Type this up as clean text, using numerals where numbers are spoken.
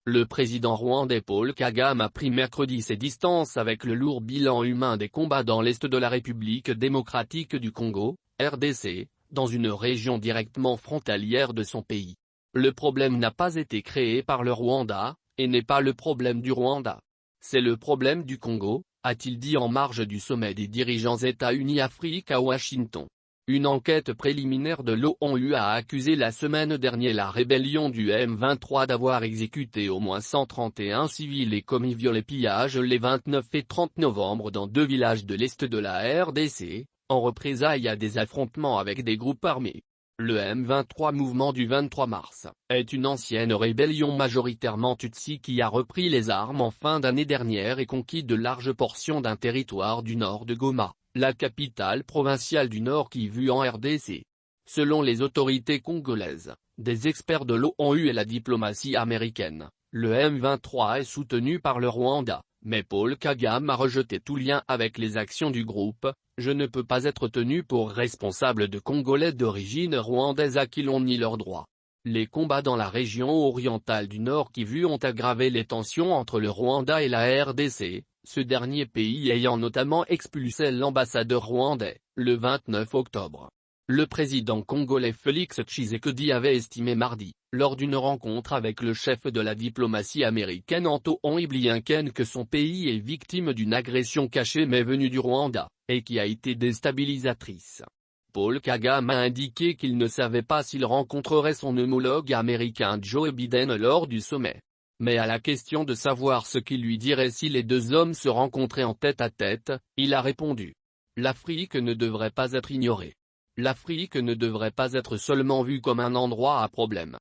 Le président rwandais Paul Kagame a pris mercredi ses distances avec le lourd bilan humain des combats dans l'est de la République démocratique du Congo, RDC, dans une région directement frontalière de son pays. Le problème n'a pas été créé par le Rwanda, et n'est pas le problème du Rwanda. C'est le problème du Congo, a-t-il dit en marge du sommet des dirigeants États-Unis Afrique à Washington. Une enquête préliminaire de l'ONU a accusé la semaine dernière la rébellion du M23 d'avoir exécuté au moins 131 civils et commis viols et pillages les 29 et 30 novembre dans 2 villages de l'est de la RDC, en représailles à des affrontements avec des groupes armés. Le M23 mouvement du 23 mars est une ancienne rébellion majoritairement Tutsi qui a repris les armes en fin d'année dernière et conquis de larges portions d'un territoire du nord de Goma, la capitale provinciale du Nord Kivu en RDC. Selon les autorités congolaises, des experts de l'ONU et la diplomatie américaine, le M23 est soutenu par le Rwanda, mais Paul Kagame a rejeté tout lien avec les actions du groupe. Je ne peux pas être tenu pour responsable de Congolais d'origine rwandaise à qui l'on nie leurs droits. Les combats dans la région orientale du Nord Kivu ont aggravé les tensions entre le Rwanda et la RDC, ce dernier pays ayant notamment expulsé l'ambassadeur rwandais, le 29 octobre. Le président congolais Félix Tshisekedi avait estimé mardi, lors d'une rencontre avec le chef de la diplomatie américaine Anthony Blinken que son pays est victime d'une agression cachée mais venue du Rwanda, et qui a été déstabilisatrice. Paul Kagame a indiqué qu'il ne savait pas s'il rencontrerait son homologue américain Joe Biden lors du sommet. Mais à la question de savoir ce qu'il lui dirait si les deux hommes se rencontraient en tête-à-tête, il a répondu: l'Afrique ne devrait pas être ignorée. L'Afrique ne devrait pas être seulement vue comme un endroit à problème.